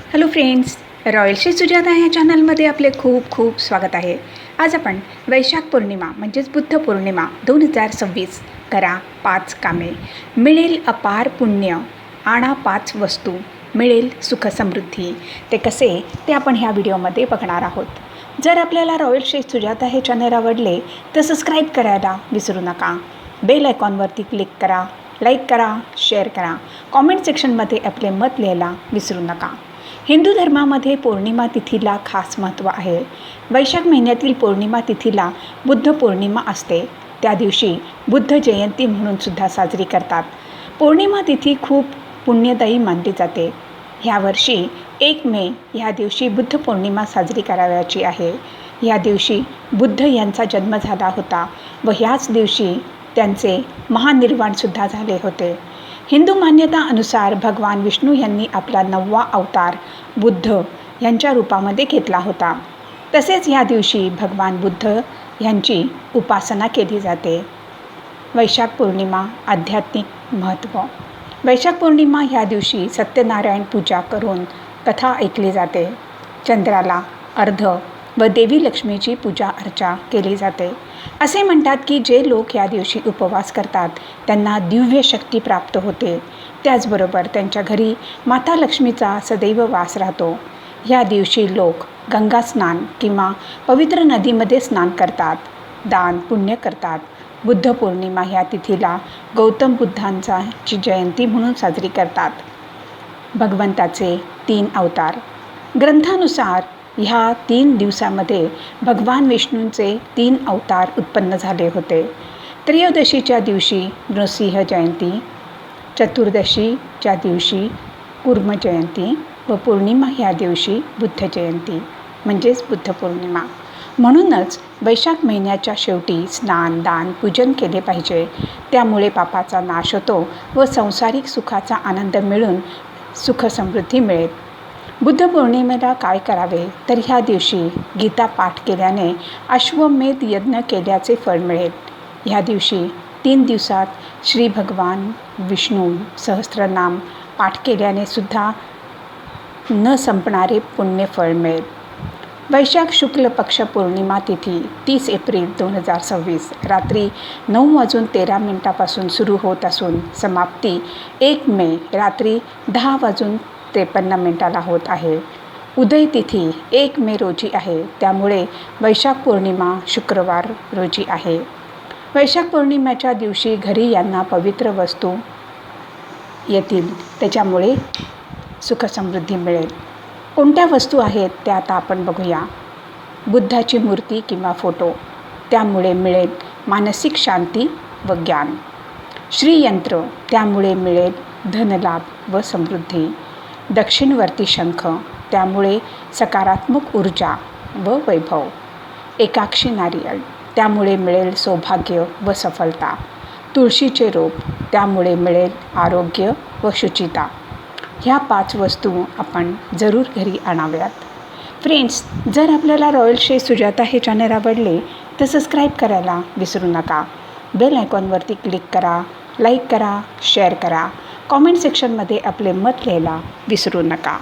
Hello friends, royal Shri Sujata या चॅनलमध्ये आपले खूप खूप स्वागत आहे. आज आपण वैशाख पौर्णिमा म्हणजेच बुद्ध पौर्णिमा 2026 करा 5 कामे, मिळेल अपार पुण्य, आणा 5 वस्तू, मिळेल सुख समृद्धी. ते कसे ते आपण ह्या व्हिडिओमध्ये बघणार आहोत. जर आपल्याला रॉयल श्री सुजाता हे चॅनल आवडले तर सबस्क्राईब करायला विसरू नका. बेल आयकॉनवरती क्लिक करा, लाईक करा, शेअर करा, कॉमेंट सेक्शनमध्ये आपले मत लिहायला विसरू नका. हिंदू धर्मामध्ये पौर्णिमा तिथीला खास महत्त्व आहे. वैशाख महिन्यातील पौर्णिमा तिथीला बुद्ध पौर्णिमा असते. त्या दिवशी बुद्ध जयंती म्हणूनसुद्धा साजरी करतात. पौर्णिमा तिथी खूप पुण्यदायी मानली जाते. ह्यावर्षी 1 मे ह्या दिवशी बुद्ध पौर्णिमा साजरी करावयाची आहे. ह्या दिवशी बुद्ध यांचा जन्म झाला होता व ह्याच दिवशी त्यांचे महानिर्वाणसुद्धा झाले होते. हिंदू मान्यता अनुसार भगवान विष्णू यांनी आपला 9वा अवतार बुद्ध यांच्या रूपामध्ये घेतला होता. तसेच ह्या दिवशी भगवान बुद्ध यांची उपासना केली जाते. वैशाख पौर्णिमा आध्यात्मिक महत्त्व. वैशाख पौर्णिमा ह्या दिवशी सत्यनारायण पूजा करून कथा ऐकली जाते. चंद्राला अर्घ्य व देवी लक्ष्मीची पूजा अर्चा केली जाते. असे म्हणतात की जे लोक या दिवशी उपवास करतात त्यांना दिव्य शक्ती प्राप्त होते. त्याचबरोबर त्यांच्या घरी माता लक्ष्मीचा सदैव वास राहतो. ह्या दिवशी लोक गंगा स्नान किंवा पवित्र नदीमध्ये स्नान करतात, दान पुण्य करतात. बुद्ध पौर्णिमा ह्या तिथीला गौतम बुद्धांची जयंती म्हणून साजरी करतात. भगवंताचे 3 अवतार. ग्रंथानुसार ह्या 3 दिवसामध्ये भगवान विष्णूंचे 3 अवतार उत्पन्न झाले होते. त्रयोदशीच्या दिवशी नृसिंह जयंती, चतुर्दशीच्या दिवशी कुर्म जयंती व पौर्णिमा ह्या दिवशी बुद्ध जयंती म्हणजेच बुद्ध पौर्णिमा. म्हणूनच वैशाख महिन्याच्या शेवटी स्नान, दान, पूजन केले पाहिजे. त्यामुळे पापाचा नाश होतो व सांसारिक सुखाचा आनंद मिळून सुख समृद्धी मिळेल. बुद्ध पौर्णिमेला काय करावे तर ह्या दिवशी गीता पाठ केल्याने अश्वमेध यज्ञ केल्याचे फळ मिळेल. ह्या दिवशी 3 दिवसात श्री भगवान विष्णू सहस्त्रनाम पाठ केल्याने सुद्धा न संपणारे पुण्यफळ मिळेल. वैशाख शुक्ल पक्ष पौर्णिमा तिथी 30 एप्रिल 2026 रात्री 9:13 सुरू होत असून समाप्ती 1 मे रात्री 10:53 होत आहे. उदय तिथी 1 मे रोजी आहे. त्यामुळे वैशाख पौर्णिमा शुक्रवार रोजी आहे. वैशाख पौर्णिमेच्या दिवशी घरी यांना पवित्र वस्तू येतील, त्याच्यामुळे सुखसमृद्धी मिळेल. कोणत्या वस्तू आहेत त्या आता आपण बघूया. बुद्धाची मूर्ती किंवा फोटो, त्यामुळे मिळेल मानसिक शांती व ज्ञान. श्रीयंत्र, त्यामुळे मिळेल धनलाभ व समृद्धी. दक्षिणवर्ती शंख, त्यामुळे सकारात्मक ऊर्जा व वैभव. एकाक्षी नारियल, त्यामुळे मिळेल सौभाग्य व सफलता. तुळशीचे रोप, त्यामुळे मिळेल आरोग्य व शुचिता. ह्या 5 वस्तू आपण जरूर घरी आणाव्यात. फ्रेंड्स, जर आपल्याला रॉयल श्री सुजाता हे चॅनल आवडले तर सबस्क्राईब करायला विसरू नका. बेल आयकॉनवरती क्लिक करा, लाईक करा, शेअर करा, कॉमेंट सेक्शनमध्ये आपले मत लिहायला विसरू नका.